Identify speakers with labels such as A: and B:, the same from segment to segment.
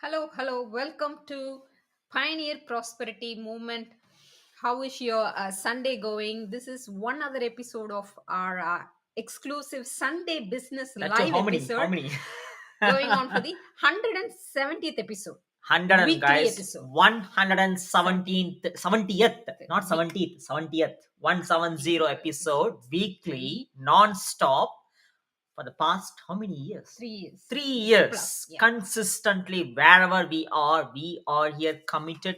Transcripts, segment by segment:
A: Hello. Welcome to Pioneer Prosperity Movement. How is your Sunday going? This is one other episode of our exclusive Sunday Business
B: That too,
A: Live
B: how many? How
A: episode
B: many?
A: going on for the 170th episode,
B: 100 and
A: weekly
B: guys,
A: episode.
B: 117th, 70th, not
A: Week,
B: 70th, 70th, 170 episode,
A: weekly
B: weekly, non-stop for the past how many years?
A: 3 years
B: 3 years,
A: plus. Yeah.
B: consistently, wherever we are here committed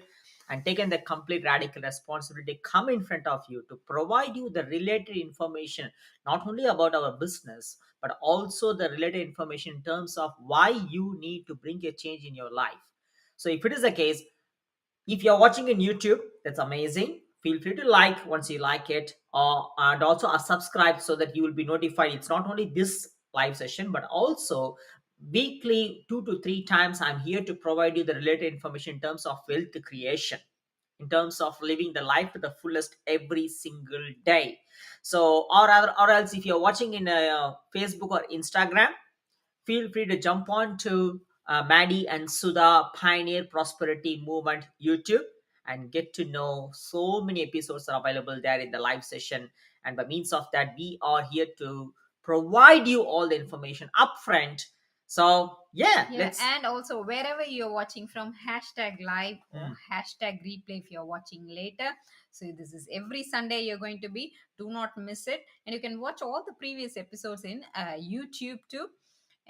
B: and taken the complete radical responsibility, come in front of you to provide you the related information, not only about our business, but also the related information in terms of why you need to bring a change in your life. So if it is the case, if you're watching in YouTube, that's amazing. Feel free to like once you like it, and also subscribe so that you will be notified. It's not only this live session, but also weekly 2 to 3 times. I'm here to provide you the related information in terms of wealth creation, in terms of living the life to the fullest every single day. So, or else, if you're watching in Facebook or Instagram, feel free to jump on to Maddie and Sudha Pioneer Prosperity Movement YouTube and get to know so many episodes are available there in the live session. And by means of that, we are here to provide you all the information upfront. So yeah,
A: Yeah,
B: let's.
A: and also wherever you're watching from, hashtag live or
B: Mm.
A: hashtag replay if you're watching later. So this is every Sunday you're going to be. Do not miss it, and you can watch all the previous episodes in YouTube too.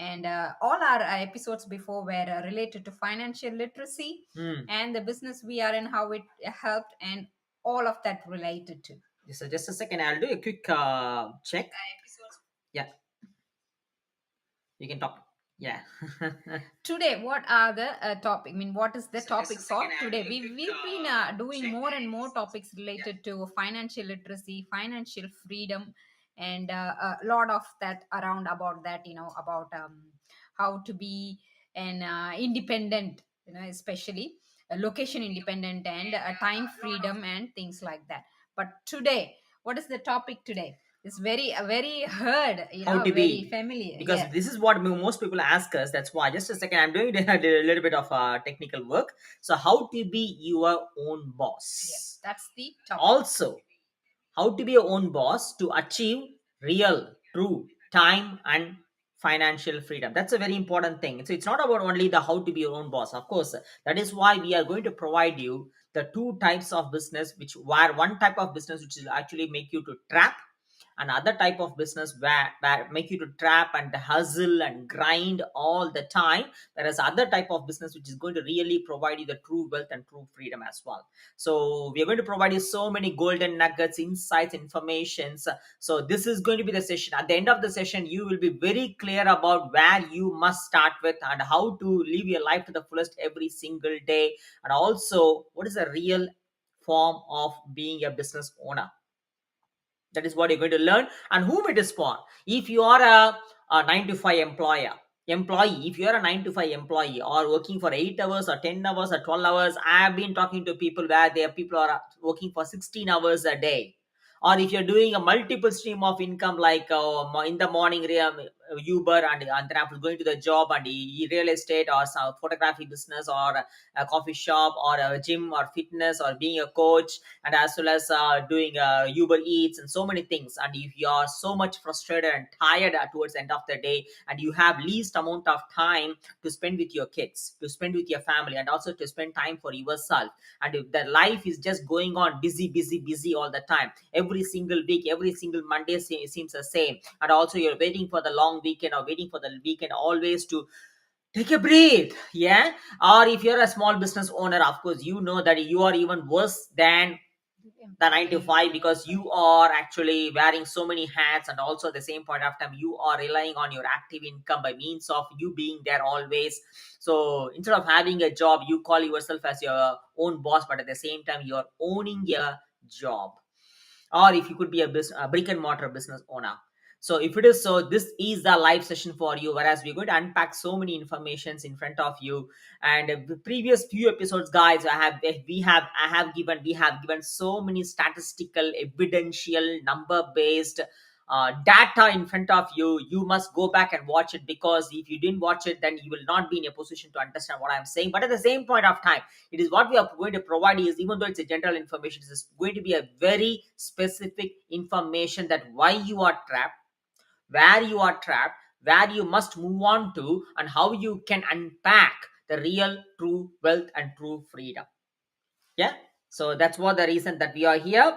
A: And all our episodes before were related to financial literacy
B: Mm.
A: and the business we are in, how it helped, and all of that related to.
B: Just a second. I'll do a quick check. Yeah, you can talk. Yeah.
A: Today, what are the topic? I mean, what is the topic for today? We've been doing more and more topics related to financial literacy, financial freedom, and a lot of that around about that. About how to be an independent. Especially location independent and time freedom and things like that. But today, what is the topic today? It's very heard.
B: How to
A: Very
B: be,
A: familiar.
B: because
A: Yes.
B: this is what most people ask us. That's why, just a second, I'm doing a little bit of technical work. So how to be your own
A: Yes,
B: boss,
A: that's the topic.
B: also how to be your own boss to achieve real true time and financial freedom. That's a very important thing. So it's not about only the how to be your own boss. Of course, that is why we are going to provide you the two types of business, which where one type of business which will actually make you to trap, another type of business where make you to trap and hustle and grind all the time. There is other type of business which is going to really provide you the true wealth and true freedom as well. So we are going to provide you so many golden nuggets, insights, informations. So this is going to be the session. At the end of the session, you will be very clear about where you must start with and how to live your life to the fullest every single day, and also what is a real form of being a business owner. That is what you're going to learn, and whom it is for. If you are a 9 to 5 employee, if you are a 9 to 5 employee or working for 8 hours or 10 hours or 12 hours, I have been talking to people where their people are working for 16 hours a day. Or if you're doing a multiple stream of income, like in the morning Uber, and then after going to the job and real estate or some photography business or a coffee shop or a gym or fitness or being a coach, and as well as doing Uber Eats and so many things. And if you are so much frustrated and tired towards the end of the day, and you have least amount of time to spend with your kids, to spend with your family, and also to spend time for yourself, and if the life is just going on busy all the time, every single week, every single Monday seems the same, and also you're waiting for the long weekend or waiting for the weekend always to take a breath. Yeah. Or if you're a small business owner, of course you know that you are even worse than the 9 to 5, because you are actually wearing so many hats, and also at the same point of time you are relying on your active income by means of you being there always. So instead of having a job, you call yourself as your own boss, but at the same time you are owning a job. Or if you could be a brick and mortar business owner. So if it is so, this is the live session for you, whereas we're going to unpack so many informations in front of you. And the previous few episodes, guys, I have given so many statistical, evidential, number based data in front of you, you must go back and watch it, because if you didn't watch it, then you will not be in a position to understand what I'm saying. But at the same point of time, it is what we are going to provide is, even though it's a general information, it is going to be a very specific information, that why you are trapped, where you are trapped, where you must move on to, and how you can unpack the real true wealth and true freedom. Yeah, so that's what the reason that we are here.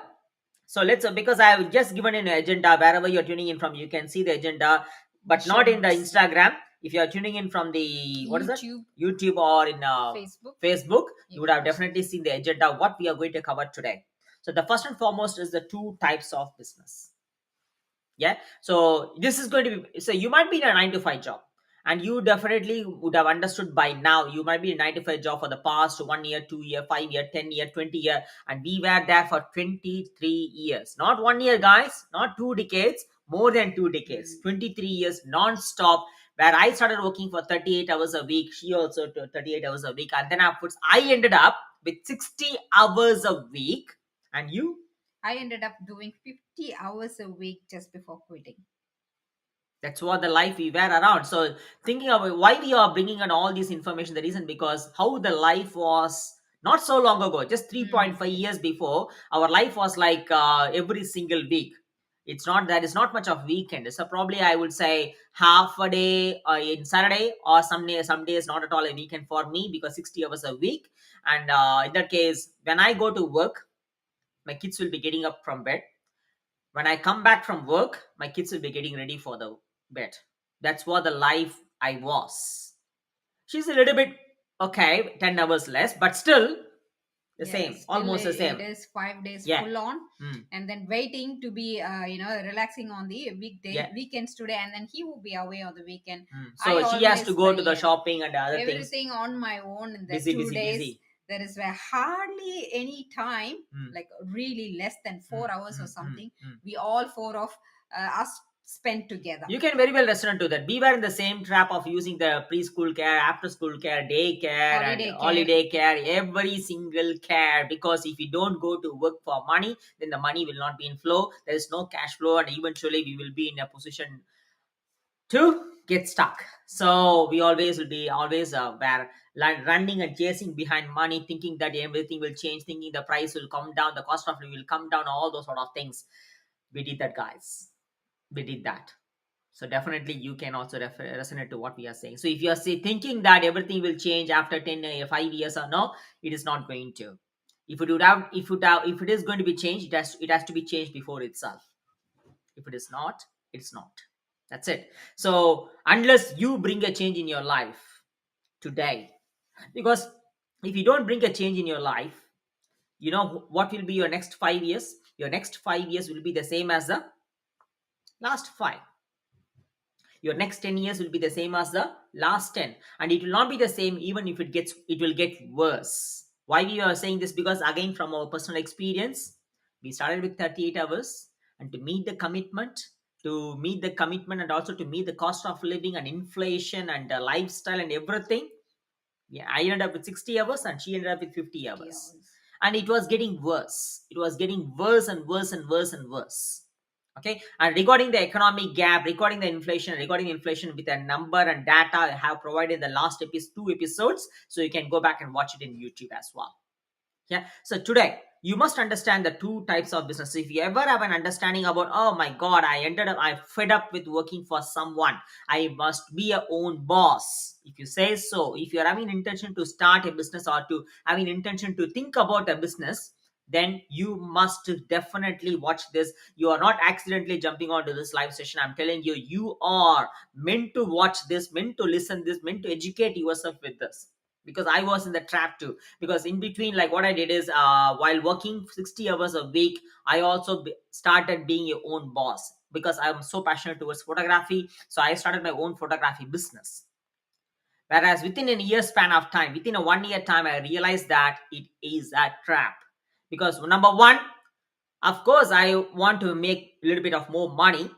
B: So let's because I have just given an agenda. Wherever you're tuning in from, you can see the agenda,
A: The
B: but
A: show
B: not in the
A: notes.
B: Instagram. If you're tuning in from the, what is that,
A: YouTube,
B: YouTube, or in
A: Facebook.
B: Facebook, you
A: You
B: would
A: can
B: have
A: also.
B: definitely seen the agenda, what we are going to cover today. So the first and foremost is the two types of business. Yeah, so this is going to be, so you might be in a 9 to 5 job, and you definitely would have understood by now, you might be in a 9 to 5 job for the past 1 year, 2 year, 5 year, 10 year, 20 year, and we were there for 23 years, not 1 year, guys, not 2 decades, more than 2 decades, 23 years non-stop, where I started working for 38 hours a week, she also 38 hours a week, and then afterwards I ended up with 60 hours a week. And you?
A: I ended up doing 50 hours a week just before quitting.
B: That's what the life we were around. So thinking about why we are bringing on all this information, the reason, because how the life was not so long ago, just 3.5 years before, our life was like every single week. It's not, that is not much of weekend. So probably I would say half a day in Saturday, or some days not at all a weekend for me, because 60 hours a week. And in that case, when I go to work, my kids will be getting up from bed. When I come back from work, my kids will be getting ready for the bed. That's what the life I was. She's a little bit okay, 10 hours less, but still the
A: Yes,
B: same,
A: still
B: almost the
A: it
B: same.
A: is 5 days
B: Yeah.
A: full on,
B: Mm.
A: and then waiting to be, relaxing on the
B: Yeah.
A: weekends today, and then he will be away on the weekend. I
B: So she has to
A: always,
B: go to the
A: yes,
B: shopping and other things.
A: everything on my own in the
B: Busy,
A: two
B: busy,
A: days.
B: busy.
A: There is hardly any time,
B: Mm.
A: like really less than 4 hours or
B: Mm.
A: something.
B: Mm.
A: We all four of us spent together.
B: You can very well resonate to that. We were in the same trap of using the preschool care, after school care, day care, and
A: Holiday care.
B: holiday care, every single care. Because if we don't go to work for money, then the money will not be in flow. There is no cash flow, and eventually we will be in a position to get stuck. So we always will be always where running and chasing behind money, thinking that everything will change, thinking the price will come down, the cost of living will come down, all those sort of things. We did that, guys. We did that. So definitely you can also resonate to what we are saying. So if you are thinking that everything will change after 10 5 years, or no, it is not going to. If it is going to be changed, it has to be changed before itself. If it is not, it's not. That's it. So unless you bring a change in your life today, because if you don't bring a change in your life, you know what will be your next 5 years? Your next 5 years will be the same as the last five. Your next 10 years will be the same as the last 10, and it will not be the same. Even if it will get worse. Why we are saying this? Because again, from our personal experience, we started with 38 hours, and to meet the commitment and also to meet the cost of living and inflation and the lifestyle and everything, yeah, I ended up with 60 hours and she ended up with 50
A: 50
B: hours.
A: hours.
B: And it was getting worse. It was getting worse and worse and worse and worse. Okay. And regarding the economic gap, regarding inflation with a number and data, I have provided the last 2 episodes. So you can go back and watch it in YouTube as well. Yeah. So today you must understand the two types of business. If you ever have an understanding about, oh my God, I fed up with working for someone, I must be a own boss. If you say so, if you're having intention to start a business or to having intention to think about a business, then you must definitely watch this. You are not accidentally jumping onto this live session. I'm telling you, you are meant to watch this, meant to listen this, meant to educate yourself with this. Because I was in the trap too. Because in between, like what I did is, while working 60 hours a week, I also started being your own boss, because I'm so passionate towards photography. So I started my own photography business. Whereas within a year span of time, within a 1 year time, I realized that it is a trap. Because number one, of course, I want to make a little bit of more money.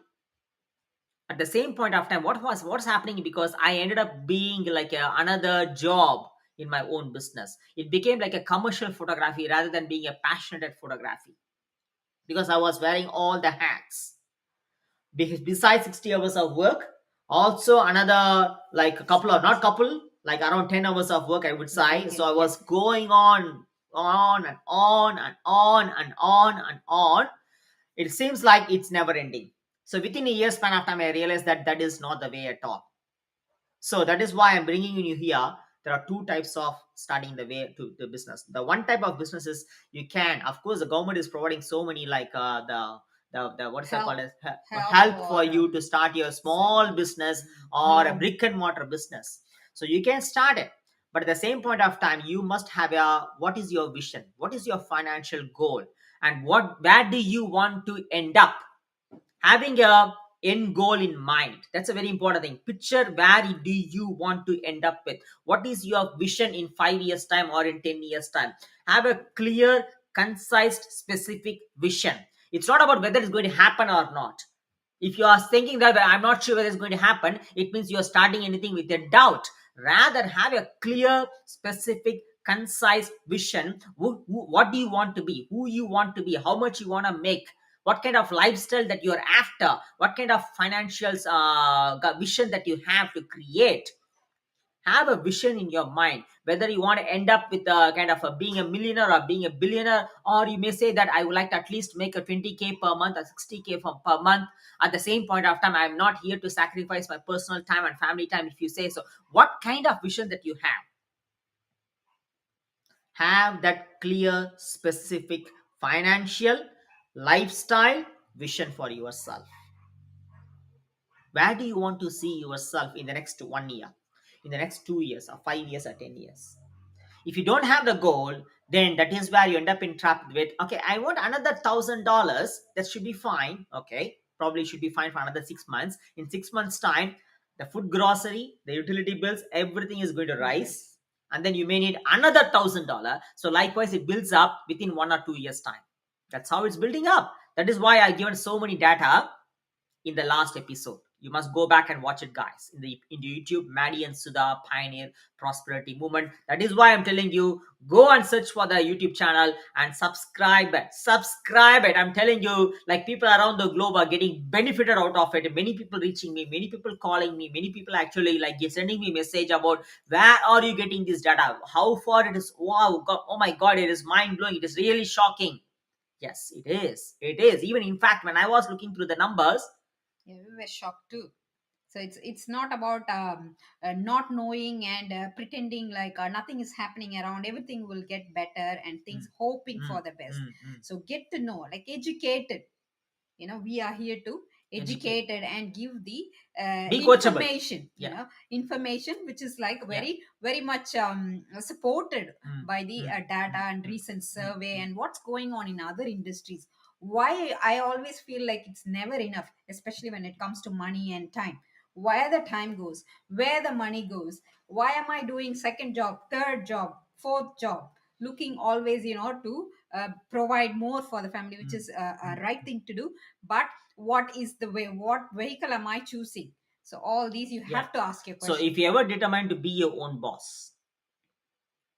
B: At the same point of time, what's happening, because I ended up being like another job in my own business. It became like a commercial photography rather than being a passionate photography, because I was wearing all the hats. Besides 60 hours of work, also another like a couple of, not couple, like around 10 hours of work, I would
A: Yeah,
B: say. So
A: weekend.
B: I
A: Yes.
B: was going on and on and on and on and on. It seems like it's never ending. So within a year span of time, I realized that that is not the way at all. So that is why I'm bringing you here. There are two types of starting the way to the business. The one type of business is, you can, of course, the government is providing so many like the what is that called
A: Help,
B: as
A: help
B: help for
A: or
B: you to start your
A: so,
B: small business or a
A: loan.
B: brick and mortar business. So you can start it, but at the same point of time, you must have a, what is your vision? What is your financial goal? And where do you want to end up? Having a end goal in mind, that's a very important thing. Picture where do you want to end up with, what is your vision in 5 years time or in 10 years time. Have a clear, concise, specific vision. It's not about whether it's going to happen or not. If you are thinking that I'm not sure whether it's going to happen, it means you're starting anything with a doubt. Rather, have a clear, specific, concise vision. What do you want to be? Who you want to be? How much you want to make? What kind of lifestyle that you're after? What kind of financial vision that you have to create? Have a vision in your mind, whether you want to end up with a kind of a being a millionaire or being a billionaire, or you may say that I would like to at least make a 20K per month or 60K per month. At the same point of time, I'm not here to sacrifice my personal time and family time, if you say so. What kind of vision that you have that clear, specific financial lifestyle vision for yourself. Where do you want to see yourself in the next 1 year, in the next 2 years, or 5 years, or 10 years? If you don't have the goal, then that is where you end up in trapped with, okay, I want another $1,000. That should be fine. Okay, probably should be fine for another 6 months. In 6 months time, the food, grocery, the utility bills, everything is going to rise,
A: Yes.
B: and then you may need another $1,000. So likewise, it builds up within 1 or 2 years time. That's how it's building up. That is why I given so many data in the last episode. You must go back and watch it, guys, in the YouTube. Maddie and Sudha Pioneer Prosperity Movement. That is why I'm telling you, go and search for the YouTube channel and subscribe it. Subscribe it. I'm telling you, like, people around the globe are getting benefited out of it. Many people reaching me, many people calling me, many people actually like sending me message about where are you getting this data, how far it is. Wow, God, oh my God, it is mind blowing. It is really shocking. Yes, it is. It is. Even in fact, when I was looking through the numbers,
A: Yeah, we were shocked too. So it's not about not knowing and pretending like nothing is happening around. Everything will get better and things
B: mm,
A: hoping
B: mm,
A: for the best.
B: mm, mm.
A: So get to know, like educated. We are here to
B: Educate.
A: educate it and give the
B: Be coachable.
A: information,
B: Yeah.
A: information which is like
B: Yeah.
A: very very much supported
B: Mm,
A: by the
B: mm,
A: data
B: mm,
A: and
B: mm,
A: recent
B: mm,
A: survey
B: mm.
A: and what's going on in other industries. Why I always feel like it's never enough, especially when it comes to money and time. Where the time goes, where the money goes, why am I doing second job, third job, fourth job, looking always to provide more for the family, which
B: Mm,
A: is a
B: mm,
A: right
B: mm.
A: thing to do. But what is the way, what vehicle am I choosing? So all these you
B: Yeah.
A: have to ask your
B: So
A: question.
B: if you ever determine to be your own boss,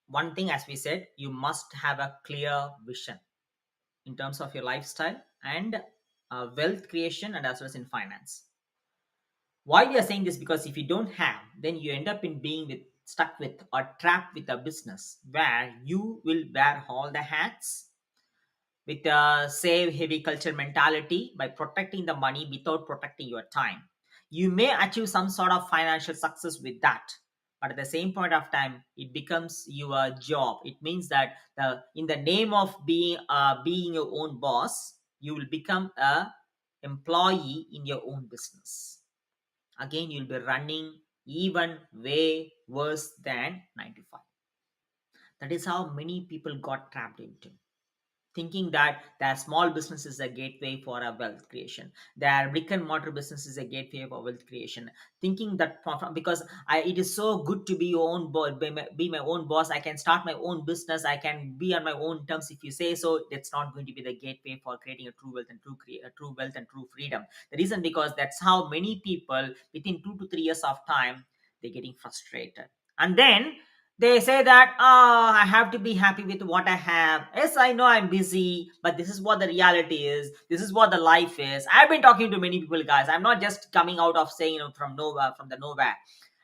B: one thing, as we said, you must have a clear vision in terms of your lifestyle and wealth creation, and as well as in finance. Why we are saying this? Because if you don't have, then you end up in being with stuck with or trapped with a business where you will wear all the hats with a save heavy culture mentality by protecting the money without protecting your time. You may achieve some sort of financial success with that, but at the same point of time, it becomes your job. It means that in the name of being your own boss, you will become a employee in your own business. Again, you'll be running even way worse than 95. That is how many people got trapped into, thinking that their small business is a gateway for a wealth creation, their brick and mortar business is a gateway for wealth creation, thinking that because it is so good to be your own boss, be my own boss, I can start my own business, I can be on my own terms, if you say so. That's not going to be the gateway for creating a true wealth and true wealth and true freedom. The reason, because that's how many people within 2 to 3 years of time, they're getting frustrated, and then They say that, oh, I have to be happy with what I have. Yes, I know I'm busy, but this is what the reality is. This is what the life is. I've been talking to many people, guys. I'm not just coming out of saying, from nowhere, from the nowhere.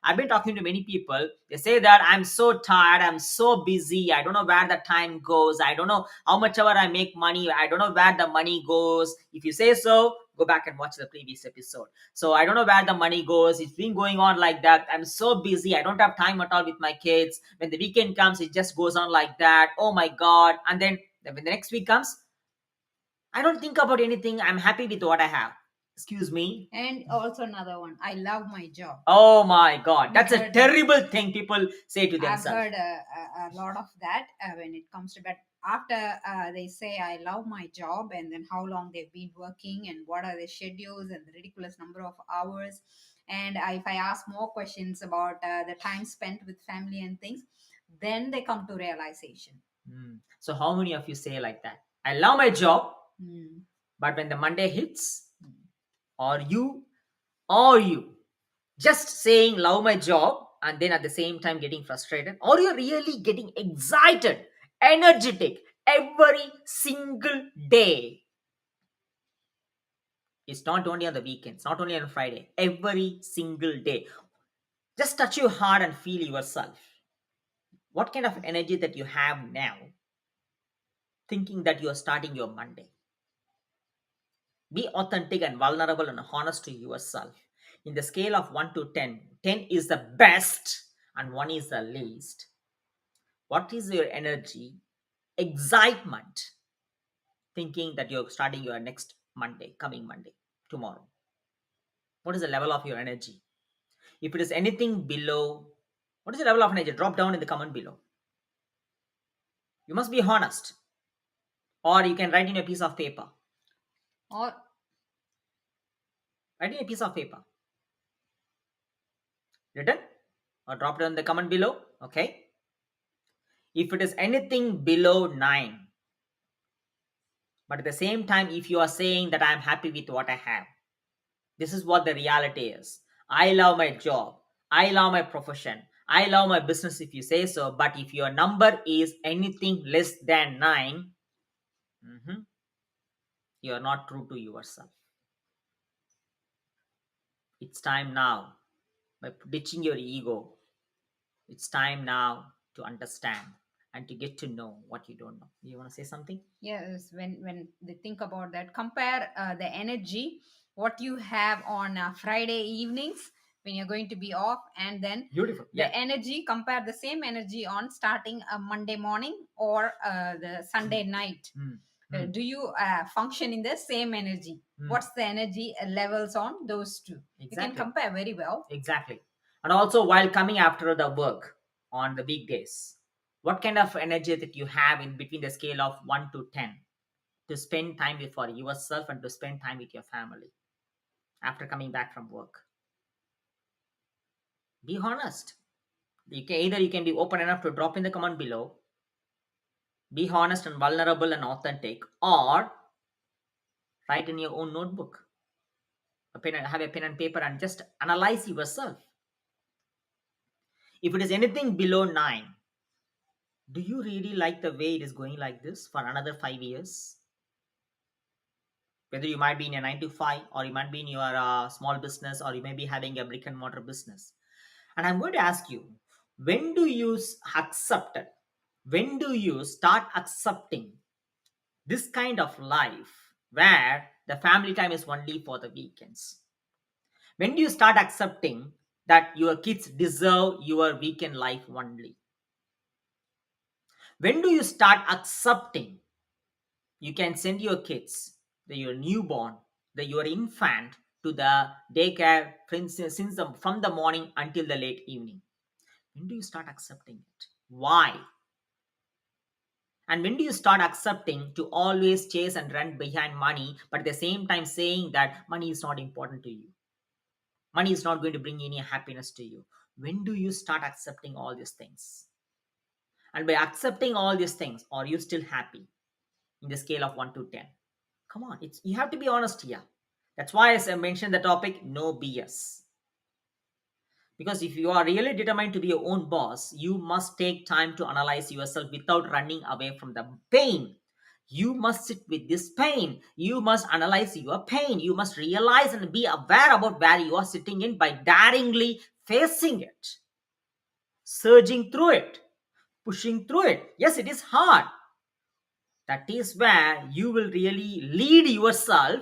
B: I've been talking to many people. They say that I'm so tired, I'm so busy, I don't know where the time goes, I don't know how much ever I make money, I don't know where the money goes. If you say so, go back and watch the previous episode. So I don't know where the money goes. It's been going on like that. I'm so busy. I don't have time at all with my kids. When the weekend comes, it just goes on like that. Oh my God. And then when the next week comes, I don't think about anything. I'm happy with what I have. Excuse me.
A: And also another one, I love my job.
B: Oh my God.
A: We
B: That's a
A: heard that.
B: terrible thing people say to
A: I've
B: themselves.
A: heard a lot of that when it comes to, but after they say I love my job, and then how long they've been working and what are their schedules and the ridiculous number of hours, and if I ask more questions about the time spent with family and things, then they come to realization.
B: So how many of you say like that? I love my job,
A: Mm.
B: but when the Monday hits, or you just saying love my job and then at the same time getting frustrated, or you're really getting excited, energetic every single day. It's not only on the weekends, not only on Friday, every single day. Just touch your heart and feel yourself. What kind of energy that you have now, thinking that you are starting your Monday? Be authentic and vulnerable and honest to yourself. In the scale of 1 to 10, 10 is the best and 1 is the least. What is your energy, excitement, thinking that you're starting your next Monday, coming Monday, tomorrow? What is the level of your energy? If it is anything below, what is the level of energy? Drop down in the comment below. You must be honest. Or you can write in a piece of paper.
A: Or
B: Write in a piece of paper. Written? Or drop down in the comment below. Okay. If it is anything below 9, but at the same time, if you are saying that I'm happy with what I have, this is what the reality is. I love my job. I love my profession. I love my business if you say so. But if your number is anything less than 9, you are not true to yourself. It's time now. By ditching your ego, it's time now to understand and to get to know what you don't know. You want to say something?
A: yes, when they think about that, compare the energy what you have on Friday evenings when you're going to be off, and then
B: Beautiful.
A: the energy, compare the same energy on starting a Monday morning or the Sunday night. Do you function in the same energy? What's the energy levels on those two? You can compare very well.
B: Exactly. And also while coming after the work on the weekdays, what kind of energy that you have in between the scale of 1 to 10 to spend time with for yourself and to spend time with your family after coming back from work? Be honest. You can be open enough to drop in the comment below. Be honest and vulnerable and authentic, or write in your own notebook. Have a pen and paper and just analyze yourself. If it is anything below 9, do you really like the way it is going like this for another 5 years? Whether you might be in a 9 to 5, or you might be in your small business, or you may be having a brick and mortar business. And I'm going to ask you, when do you accept it? When do you start accepting this kind of life where the family time is only for the weekends? When do you start accepting that your kids deserve your weekend life only? When do you start accepting you can send your kids, your newborn, your infant, to the daycare from the morning until the late evening? When do you start accepting it? Why? And when do you start accepting to always chase and run behind money, but at the same time saying that money is not important to you? Money is not going to bring any happiness to you. When do you start accepting all these things? And by accepting all these things, are you still happy in the scale of 1 to 10? Come on, it's you have to be honest here. That's why I mentioned the topic no BS. Because if you are really determined to be your own boss, you must take time to analyze yourself without running away from the pain. You must sit with this pain. You must analyze your pain. You must realize and be aware about where you are sitting in by daringly facing it, surging through it, pushing through it. Yes, it is hard. That is where you will really lead yourself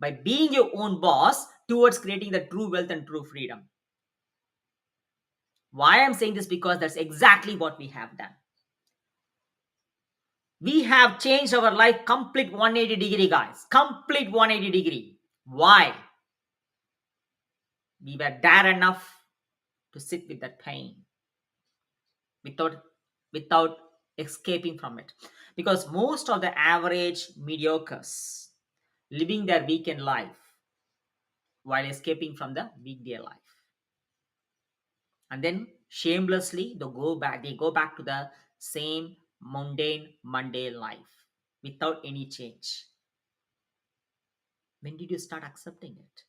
B: by being your own boss towards creating the true wealth and true freedom. Why I'm saying this? Because that's exactly what we have done. We have changed our life complete 180-degree, guys. Complete 180-degree. Why? We were dare enough to sit with that pain without without escaping from it. Because most of the average mediocres living their weekend life while escaping from the weekday life. And then shamelessly they go back to the same mundane Monday life without any change. When did you start accepting it?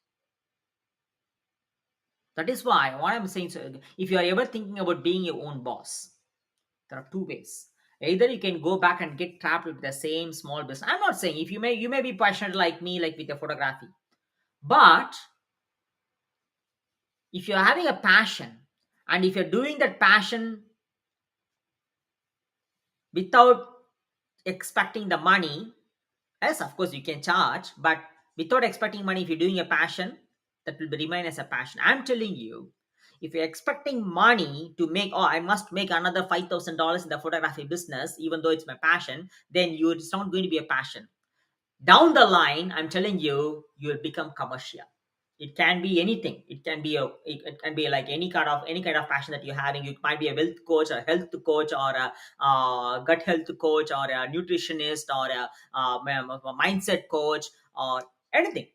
B: That is why what I'm saying, so if you are ever thinking about being your own boss, there are two ways. Either you can go back and get trapped with the same small business. I'm not saying, if you may be passionate like me, like with the photography, but if you're having a passion, and if you're doing that passion without expecting the money, yes, of course you can charge, but without expecting money, if you're doing a passion, that will remain as a passion. I'm telling you, if you're expecting money to make, oh, I must make another $5,000 in the photography business, even though it's my passion, then it's not going to be a passion. Down the line, I'm telling you, you'll become commercial. It can be anything. It can be like any kind of passion that you're having. You might be a wealth coach, or a health coach, or a gut health coach, or a nutritionist, or a mindset coach, or anything,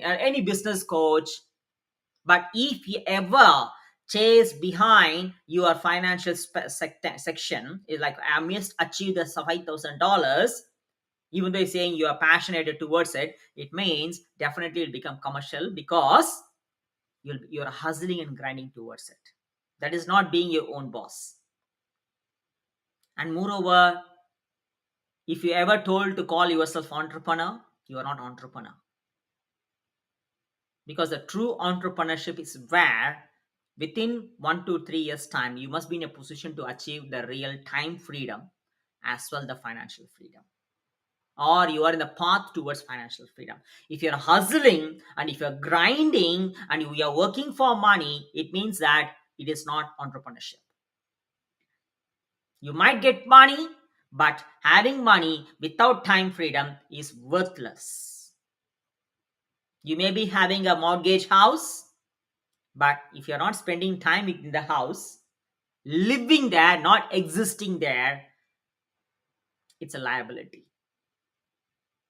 B: any business coach. But if you ever chase behind your financial section, is like, I must achieve the $5,000, even though you're saying you are passionate towards it, it means definitely it'll become commercial, because you're hustling and grinding towards it. That is not being your own boss. And moreover, if you ever told to call yourself entrepreneur, you are not entrepreneur. Because the true entrepreneurship is where within 1 to 3 years time, you must be in a position to achieve the real time freedom, as well the financial freedom, or you are in the path towards financial freedom. If you're hustling, and if you're grinding, and you are working for money, it means that it is not entrepreneurship. You might get money, but having money without time freedom is worthless. You may be having a mortgage house, but if you're not spending time in the house, living there, not existing there, it's a liability.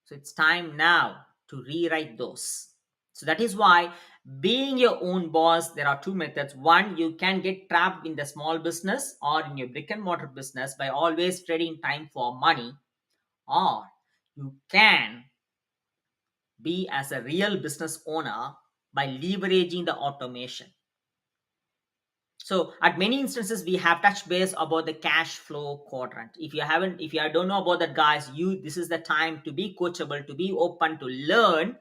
B: So it's time now to rewrite those. So that is why being your own boss, there are two methods. One, you can get trapped in the small business or in your brick and mortar business by always trading time for money, or you can be as a real business owner by leveraging the automation. So at many instances, we have touched base about the cash flow quadrant. If you don't know about that, guys, this is the time to be coachable, to be open, to learn.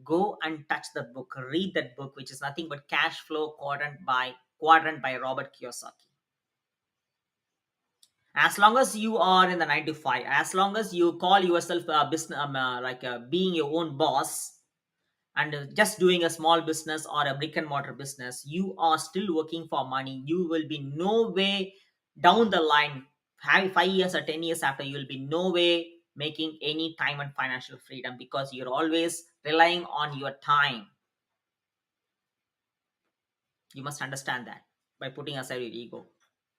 B: Go and touch the book, read that book, which is nothing but Cash Flow Quadrant by Robert Kiyosaki. As long as you are in the 9 to 5, as long as you call yourself a business, being your own boss, and just doing a small business or a brick and mortar business, you are still working for money. You will be no way down the line, 5 years or 10 years after, you will be no way making any time and financial freedom, because you're always relying on your time. You must understand that by putting aside your ego.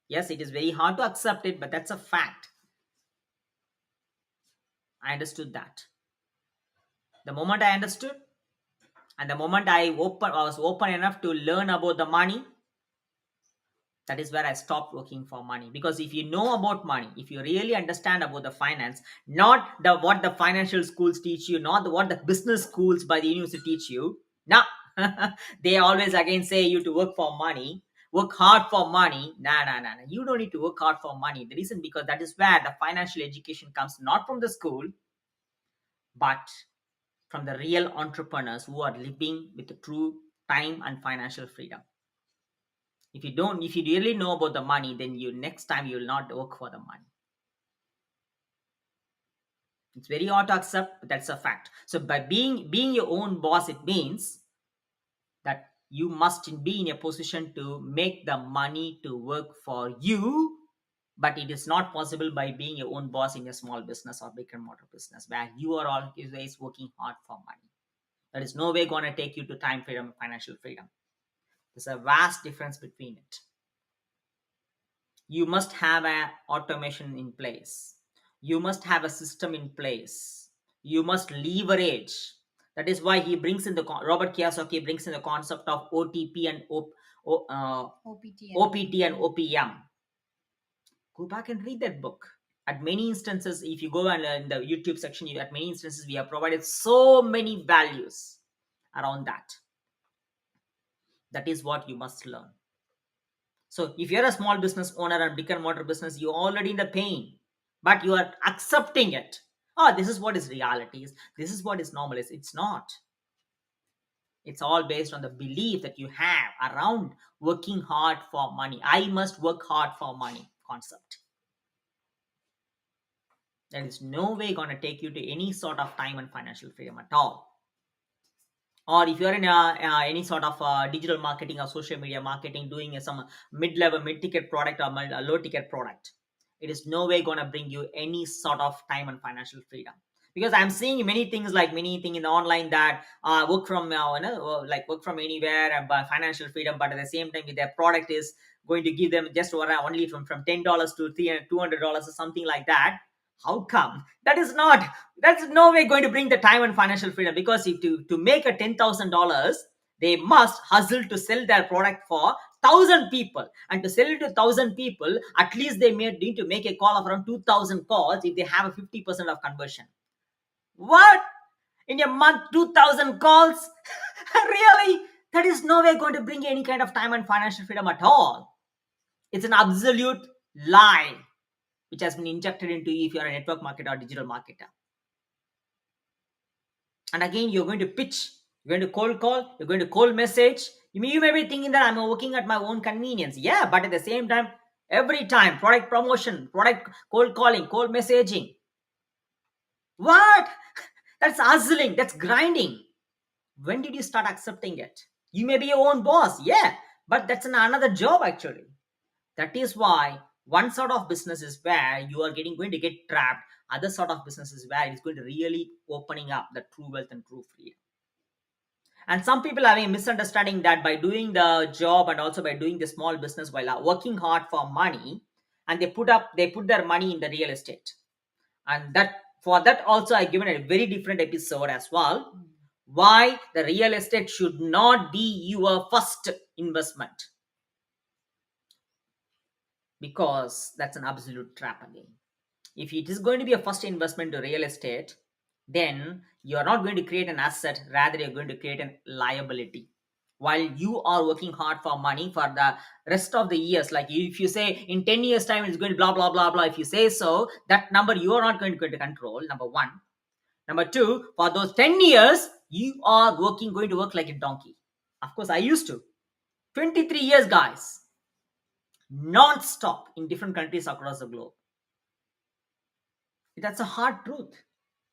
B: Yes, it is very hard to accept it, but that's a fact. I understood that. The moment I understood, and the moment I was open enough to learn about the money, that is where I stopped working for money. Because if you know about money, if you really understand about the finance, not what the financial schools teach you, not what the business schools by the university teach you, now They always again say you to work for money, work hard for money. Nah, nah, nah, nah. You don't need to work hard for money. The reason, because that is where the financial education comes, not from the school, but from the real entrepreneurs who are living with the true time and financial freedom. If you really know about the money, then you next time you will not work for the money. It's very hard to accept, but that's a fact. So by being your own boss, it means that you must be in a position to make the money to work for you. But it is not possible by being your own boss in a small business or brick and mortar business where you are always working hard for money. That is no way going to take you to time freedom and financial freedom. There's a vast difference between it. You must have a automation in place. You must have a system in place. You must leverage. That is why he brings in the Robert Kiyosaki brings in the concept of OTP and
A: OPT and
B: OPT and OPM. Go back and read that book. At many instances, if you go and in the YouTube section, at many instances we have provided so many values around that. That is what you must learn. So if you're a small business owner and brick and mortar business, you're already in the pain, but you are accepting it. Oh, this is what is reality is. This is what is normal is. It's not. It's all based on the belief that you have around working hard for money. I must work hard for money concept. That is no way going to take you to any sort of time and financial freedom at all. Or if you're in any sort of digital marketing or social media marketing, doing some mid-level mid-ticket product or a low-ticket product, it is no way going to bring you any sort of time and financial freedom. Because I'm seeing many things like many things in the online that work from like work from anywhere and buy financial freedom, but at the same time their product is going to give them just only from $10 to $200 or something like that. How come? That's no way going to bring the time and financial freedom, because if to make a $10,000, they must hustle to sell their product for 1,000 people, and to sell it to 1,000 people, at least they may need to make a call of around 2,000 calls if they have a 50% of conversion. What? In a month, 2,000 calls? Really? That is no way going to bring you any kind of time and financial freedom at all. It's an absolute lie which has been injected into you if you're a network marketer or digital marketer. And again, you're going to pitch, you're going to cold call, you're going to cold message. You may be thinking that I'm working at my own convenience. Yeah, but at the same time, every time, product promotion, product cold calling, cold messaging. What? That's hustling, that's grinding. When did you start accepting it? You may be your own boss, yeah, but that's another job actually. That is why one sort of business is where you are going to get trapped. Other sort of business is where it's going to really opening up the true wealth and true freedom. And some people having a misunderstanding that by doing the job and also by doing the small business while working hard for money, and they put their money in the real estate. And that for that also I given a very different episode as well. Why the real estate should not be your first investment, because that's an absolute trap again. If it is going to be a first investment to real estate, then you are not going to create an asset, rather you're going to create a liability while you are working hard for money for the rest of the years. Like if you say in 10 years time it's going to blah blah blah blah, if you say so, that number you are not going to control, number one. Number two, for those 10 years you are going to work like a donkey. Of course, I used to 23 years, guys, non-stop in different countries across the globe. That's a hard truth.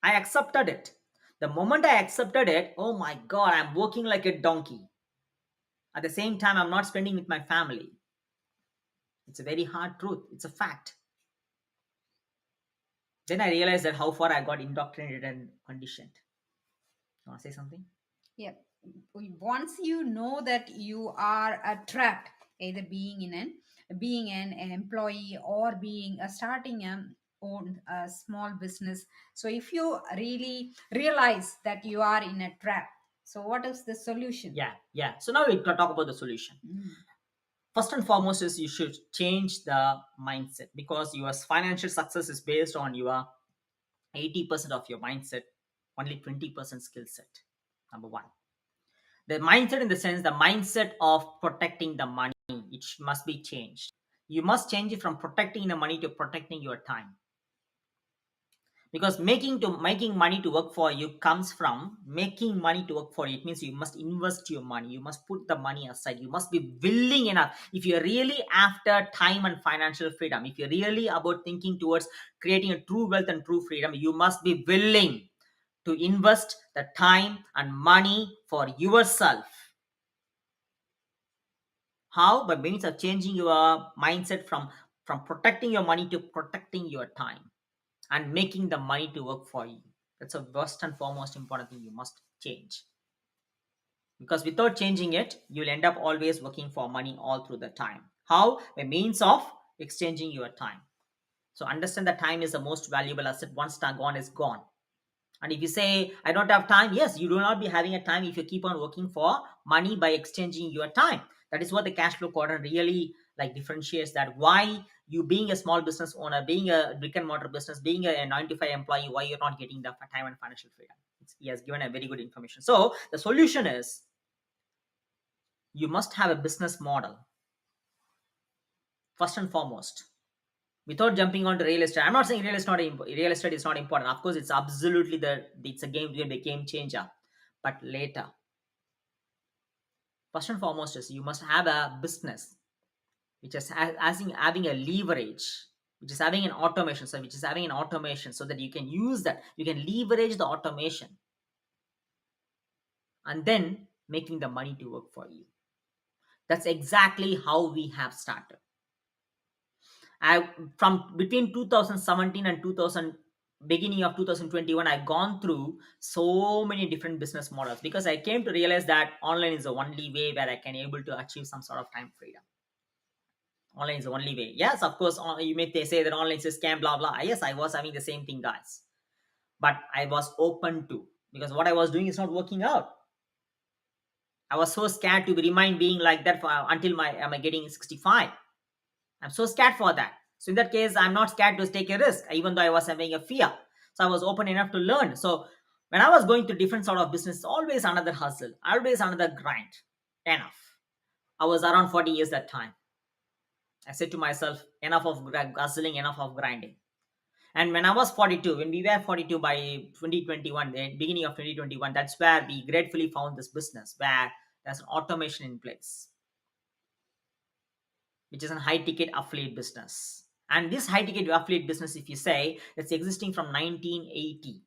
B: I accepted it. The moment I accepted it, oh my god, I'm working like a donkey. At the same time, I'm not spending with my family. It's a very hard truth. It's a fact. Then I realized that how far I got indoctrinated and conditioned. You want to say something?
A: Yeah. Once you know that you are trapped, either being an employee or being starting a own small business. So if you really realize that you are in a trap, so what is the solution?
B: Yeah. So now we can talk about the solution. First and foremost is you should change the mindset, because your financial success is based on your 80% of your mindset, only 20% skill set. Number one. The mindset, in the sense, the mindset of protecting the money, it must be changed. You must change it from protecting the money to protecting your time. Because making money to work for you comes from making money to work for you. It means you must invest your money, you must put the money aside, you must be willing enough. If you're really after time and financial freedom, if you're really about thinking towards creating a true wealth and true freedom, you must be willing to invest the time and money for yourself. How? By means of changing your mindset from protecting your money to protecting your time and making the money to work for you. That's a first and foremost important thing you must change. Because without changing it, you'll end up always working for money all through the time. How? By means of exchanging your time. So understand that time is the most valuable asset. Once gone is gone. And if you say, I don't have time, yes, you do not be having a time if you keep on working for money by exchanging your time. That is what the cash flow quadrant really like differentiates, that why you, being a small business owner, being a brick and mortar business, being a 9 to 5 employee, why you're not getting the time and financial freedom. He has given a very good information. So the solution is, you must have a business model first and foremost. Without jumping onto real estate, I'm not saying real estate is not important. Of course, it's absolutely it's a game changer. But later, first and foremost, is you must have a business which is having a leverage, which is having an automation, so which is having an automation, so that you can use that, you can leverage the automation, and then making the money to work for you. That's exactly how we have started. I From between 2017 and 2000, beginning of 2021, I've gone through so many different business models, because I came to realize that online is the only way where I can able to achieve some sort of time freedom. Online is the only way. Yes, of course, you may say that online is a scam, blah blah. Yes, I was having the same thing, guys, but I was open to, because what I was doing is not working out. I was so scared to be remind being like that for until my am I getting 65. I'm so scared for that. So in that case, I'm not scared to take a risk, even though I was having a fear. So I was open enough to learn. So when I was going to different sort of business, always another hustle, always another grind. Enough. I was around 40 years that time. I said to myself, enough of hustling, enough of grinding. And when I was 42, when we were 42 by 2021, the beginning of 2021, that's where we gratefully found this business where there's an automation in place, which is a high ticket affiliate business. And this high ticket affiliate business, if you say, it's existing from 1980.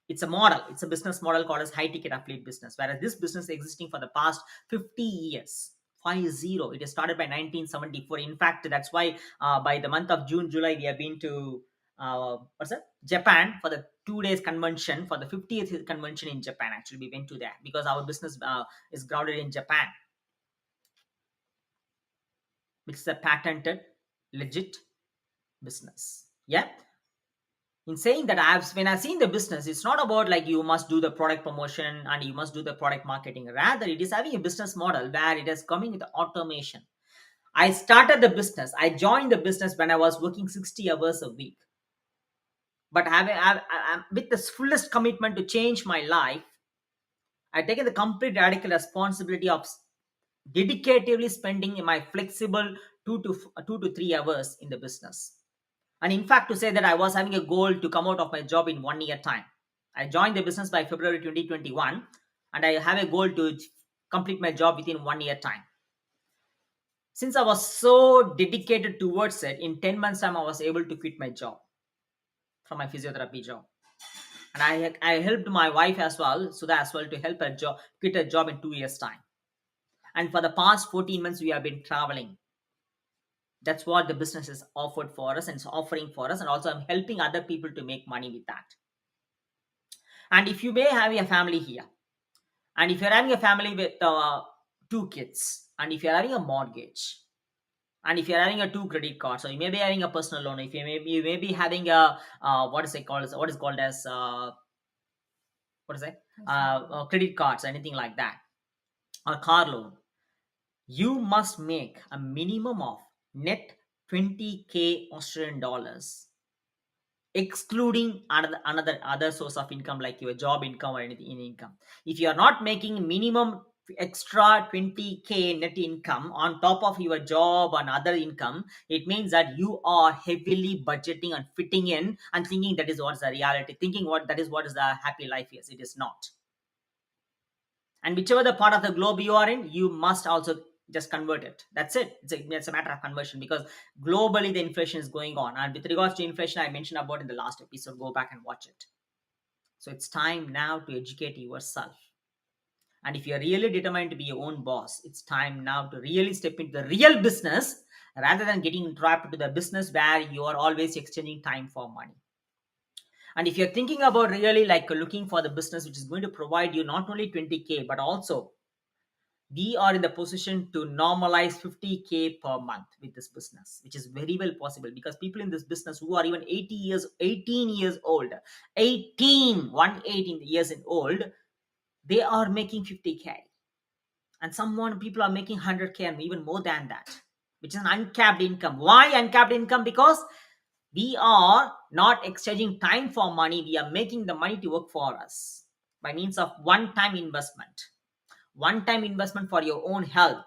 B: It's a model, it's a business model called as high ticket affiliate business, whereas this business is existing for the past 50 years. 50. It is started by 1974. In fact, that's why by the month of June, July, we have been to what's that? Japan for the 2 days convention, for the 50th convention in Japan. Actually, we went to that because our business is grounded in Japan, which is a patented, legit business. Yeah. In saying that, when I've seen the business, it's not about like you must do the product promotion and you must do the product marketing. Rather, it is having a business model where it is coming with automation. I started the business. I joined the business when I was working 60 hours a week. But with the fullest commitment to change my life, I taken the complete radical responsibility of dedicatively spending my flexible 2 to 3 hours in the business. And in fact, to say that I was having a goal to come out of my job in 1 year time. I joined the business by February 2021, and I have a goal to complete my job within 1 year time. Since I was so dedicated towards it, in 10 months time, I was able to quit my job from my physiotherapy job. And I helped my wife as well, Sudha as well, to help her job quit her job in 2 years time. And for the past 14 months, we have been traveling. That's what the business is offered for us and it's offering for us. And also I'm helping other people to make money with that. And if you may have a family here, and if you're having a family with 2 kids, and if you're having a mortgage, and if you're having a 2 credit cards, so you may be having a personal loan, if you may be having a what is it called? What is called as what is it? Credit cards, anything like that, or car loan, you must make a minimum of net 20K Australian dollars, excluding another other source of income like your job income or anything in income. If you are not making minimum extra 20K net income on top of your job and other income, it means that you are heavily budgeting and fitting in and thinking that is what's the reality, thinking what is the happy life is. It is not. And whichever the part of the globe you are in, you must also just convert it. That's it. It's a matter of conversion, because globally the inflation is going on. And with regards to inflation, I mentioned about in the last episode, go back and watch it. So it's time now to educate yourself. And if you're really determined to be your own boss, it's time now to really step into the real business rather than getting trapped into the business where you are always exchanging time for money. And if you're thinking about really like looking for the business which is going to provide you not only 20K, but also we are in the position to normalize 50K per month with this business, which is very well possible, because people in this business who are even 18 years old, 18 years old, they are making 50K. And someone people are making 100K and even more than that, which is an uncapped income. Why uncapped income? Because we are not exchanging time for money, we are making the money to work for us by means of one time investment for your own health,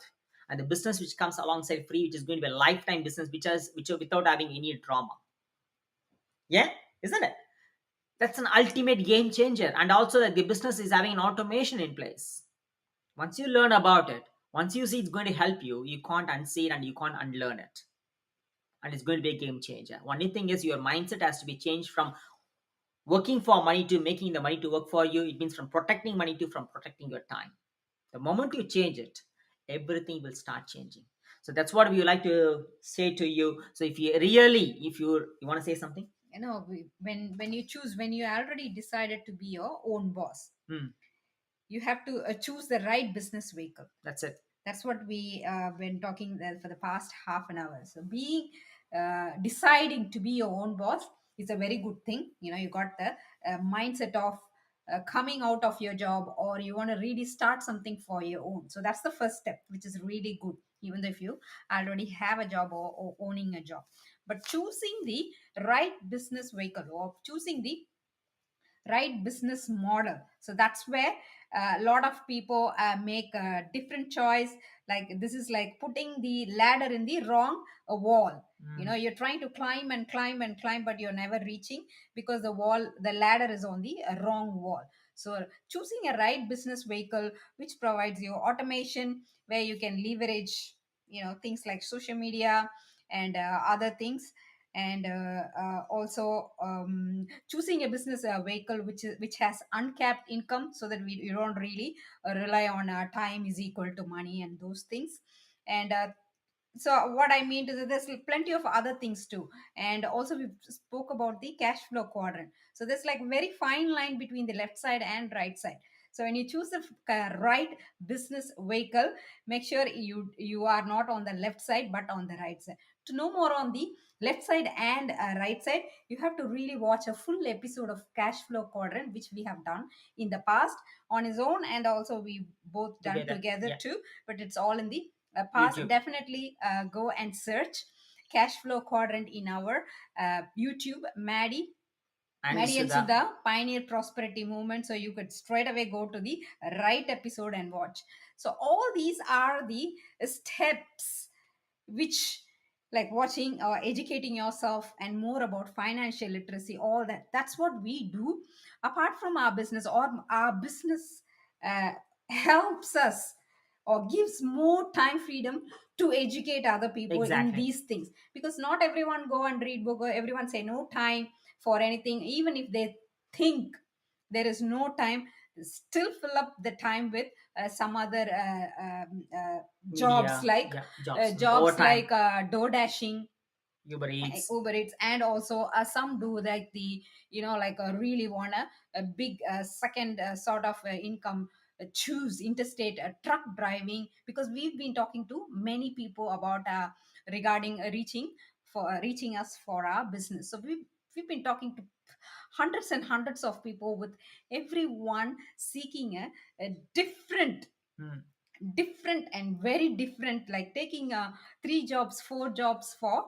B: and the business which comes alongside free, which is going to be a lifetime business, which are without having any drama. Yeah, isn't it? That's an ultimate game changer. And also that the business is having an automation in place. Once you learn about it, once you see it's going to help you, you can't unsee it and you can't unlearn it. And it's going to be a game changer. Only thing is your mindset has to be changed from working for money to making the money to work for you. It means from protecting money to from protecting your time. The moment you change it, everything will start changing. So that's what we would like to say to you. So if you want to say something.
A: When you choose, when you already decided to be your own boss, you have to choose the right business vehicle.
B: That's it.
A: That's what we been talking for the past half an hour. So being deciding to be your own boss is a very good thing. You got the mindset of coming out of your job, or you want to really start something for your own. So that's the first step, which is really good, even though if you already have a job, or owning a job. But choosing the right business vehicle, or choosing the right business model, so that's where a lot of people make a different choice. Like, this is like putting the ladder in the wrong wall. You're trying to climb and climb and climb, but you're never reaching, because the ladder is on the wrong wall. So choosing a right business vehicle which provides you automation, where you can leverage things like social media and other things. And also choosing a business vehicle which has uncapped income, so that you don't really rely on time is equal to money and those things. And so what I mean is that there's plenty of other things too. And also we spoke about the cash flow quadrant. So there's like very fine line between the left side and right side. So when you choose the right business vehicle, make sure you are not on the left side but on the right side. To know more on the left side and right side, you have to really watch a full episode of cash flow quadrant, which we have done in the past on his own, and also we both done together
B: Yeah.
A: too. But it's all in the past.
B: YouTube.
A: Definitely go and search cash flow quadrant in our YouTube. Maddie and
B: Sudha.
A: Sudha, Pioneer Prosperity Movement. So you could straight away go to the right episode and watch. So all these are the steps which, like watching or educating yourself and more about financial literacy, all that's what we do apart from our business, or our business helps us or gives more time freedom to educate other people in these things. Because not everyone go and read book, or everyone say no time for anything. Even if they think there is no time, still fill up the time with some other jobs, like jobs like door dashing, Uber Eats. And also some do like the like really wanna a big second sort of income, choose interstate truck driving. Because we've been talking to many people about regarding reaching us for our business. So we've been talking to hundreds and hundreds of people, with everyone seeking a different different and very different, like taking 3 jobs 4 jobs for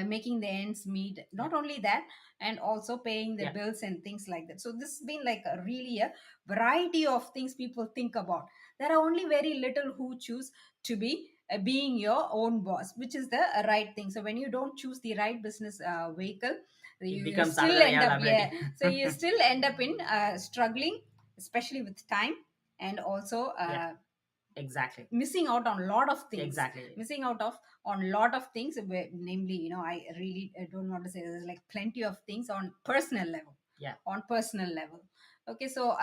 A: making the ends meet. Not only that, and also paying the bills and things like that. So this has been like a really a variety of things people think about. There are only very little who choose to be being your own boss, which is the right thing. So when you don't choose the right business vehicle,
B: It
A: you
B: becomes
A: still
B: another
A: end
B: real
A: up, yeah,
B: liability.
A: so you still end up in struggling, especially with time, and also
B: Yeah, exactly.
A: missing out on a lot of things,
B: Exactly.
A: missing out of on lot of things, namely, I really don't want to say, there's like plenty of things on personal level,
B: Yeah.
A: on personal level. Okay, so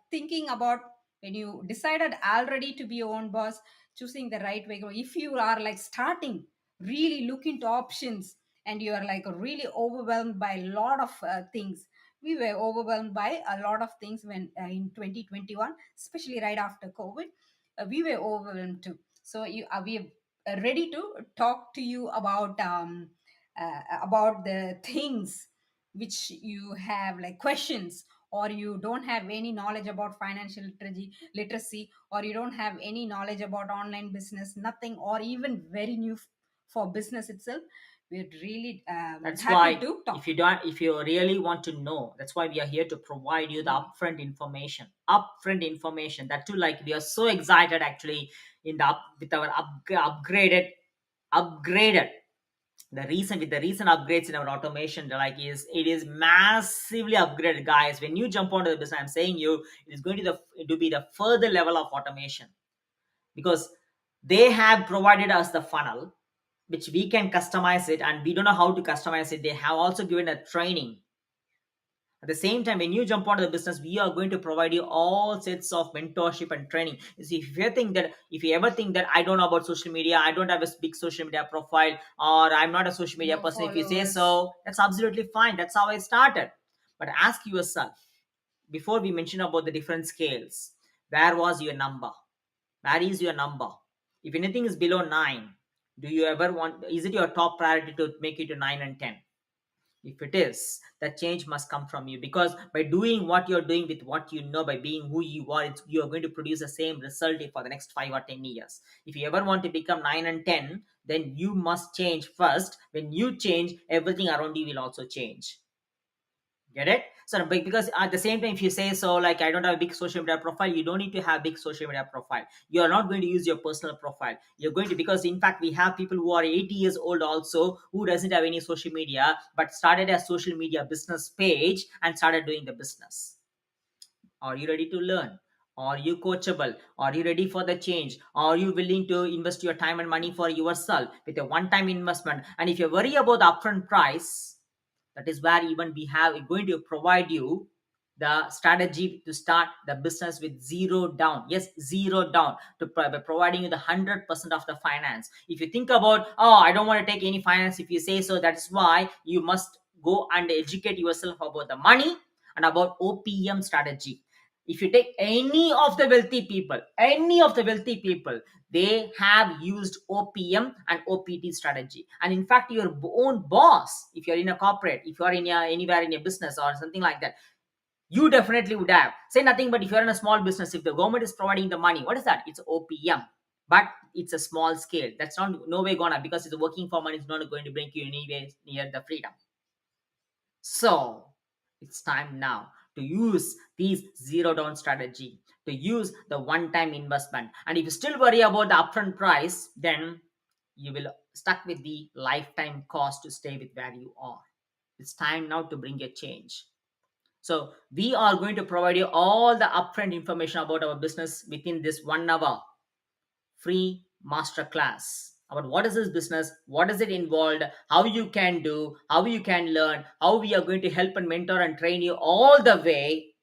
A: thinking about when you decided already to be your own boss, choosing the right way, if you are like starting, really look into options, and you are like really overwhelmed by a lot of things. We were overwhelmed by a lot of things when in 2021, especially right after COVID, we were overwhelmed too. So we are ready to talk to you about the things which you have like questions, or you don't have any knowledge about financial literacy, or you don't have any knowledge about online business, nothing, or even very new for business itself. We're really
B: That's
A: happy
B: why
A: to
B: if
A: talk.
B: you don't, if you really want to know, that's why we are here to provide you the
A: Mm.
B: upfront information. Upfront information. That too, like we are so excited actually in the with our upgraded. The reason with the recent upgrades in our automation, like is it is massively upgraded, guys. When you jump onto the business, I'm saying you, it is going to be the further level of automation, because they have provided us the funnel which we can customize it, and we don't know how to customize it. They have also given a training. At the same time, when you jump onto the business, we are going to provide you all sets of mentorship and training. You see, if you ever think that I don't know about social media, I don't have a big social media profile, or I'm not a social media
A: No
B: person, if you say
A: followers.
B: so, that's absolutely fine. That's how I started. But ask yourself, before we mention about the different scales, where was your number? Where is your number? If anything is below 9, do you ever want, is it your top priority to make it to 9 and 10? If it is, that change must come from you, because by doing what you're doing with what you know, by being who you are, you are going to produce the same result for the next 5 or 10 years. If you ever want to become 9 and 10, then you must change first. When you change, everything around you will also change. Get it? So because at the same time, if you say so, like I don't have a big social media profile, you don't need to have big social media profile. You are not going to use your personal profile. You're going to, because in fact we have people who are 80 years old also, who doesn't have any social media, but started a social media business page and started doing the business. Are you ready to learn? Are you coachable? Are you ready for the change? Are you willing to invest your time and money for yourself with a one time investment? And if you worry about the upfront price, that is where even we have going to provide you the strategy to start the business with zero down. Yes, zero down, to by providing you the 100% of the finance. If you think about, oh, I don't want to take any finance, if you say so, that's why you must go and educate yourself about the money and about OPM strategy. If you take any of the wealthy people, they have used OPM and OPT strategy. And in fact, your own boss, if you're in a corporate, if you're in anywhere in a business or something like that, you definitely would have. Say nothing, but if you're in a small business, if the government is providing the money, what is that? It's OPM. But it's a small scale. That's not no way gonna, because it's working for money, it's not going to bring you anywhere near the freedom. So it's time now to use these zero down strategy, to use the one time investment. And if you still worry about the upfront price, then you will stuck with the lifetime cost to stay with where you are. It's time now to bring a change. So we are going to provide you all the upfront information about our business within this 1 hour free masterclass about what is this business, what is it involved, how you can do, how you can learn, how we are going to help and mentor and train you all the way,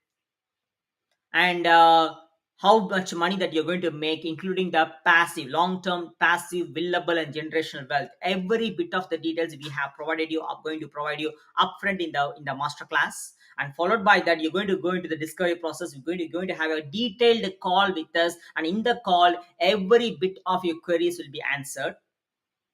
B: and how much money that you're going to make, including the passive, long-term passive, billable and generational wealth. Every bit of the details we have provided you, are going to provide you upfront in the masterclass. And followed by that, you're going to go into the discovery process. You're going to have a detailed call with us, and in the call, every bit of your queries will be answered,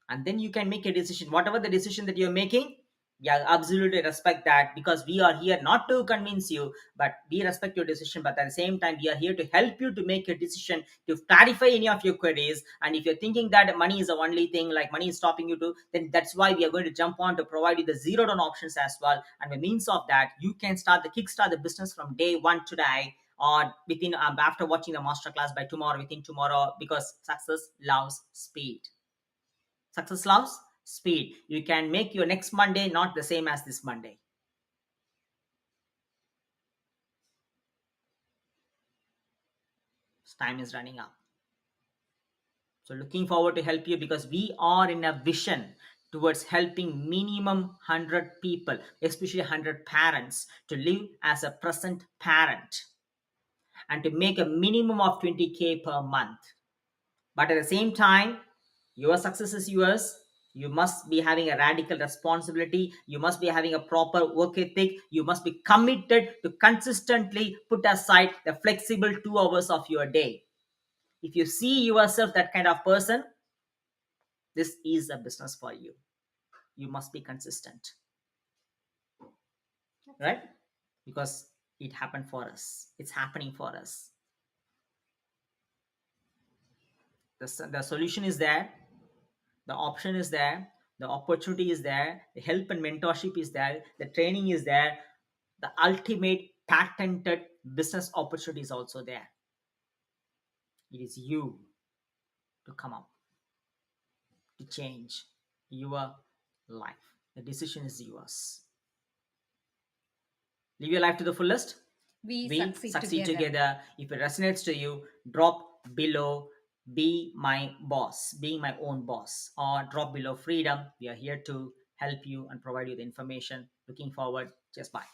B: and then you can make a decision. Whatever the decision that you're making, yeah, absolutely respect that, because we are here not to convince you, but we respect your decision. But at the same time, we are here to help you to make a decision, to clarify any of your queries. And if you're thinking that money is the only thing, like money is stopping you to, then that's why we are going to jump on to provide you the zero down options as well. And by means of that, you can start the kickstart the business from day one today or within after watching the masterclass by tomorrow, within tomorrow, because success loves speed. Success loves speed. You can make your next Monday not the same as this Monday. Time is running up. So looking forward to help you, because we are in a vision towards helping minimum 100 people, especially 100 parents, to live as a present parent and to make a minimum of 20K per month. But at the same time, your success is yours. You must be having a radical responsibility. You must be having a proper work ethic. You must be committed to consistently put aside the flexible 2 hours of your day. If you see yourself that kind of person, this is a business for you. You must be consistent, right? Because it happened for us. It's happening for us. The solution is there. The option is there. The opportunity is there. The help and mentorship is there. The training is there. The ultimate patented business opportunity is also there. It is you to come up, to change your life. The decision is yours. Live your life to the fullest.
A: We
B: We
A: succeed
B: succeed
A: together.
B: together. If it resonates to you, drop below be my boss, being my own boss, or drop below freedom. We are here to help you and provide you the information. Looking forward. Just bye.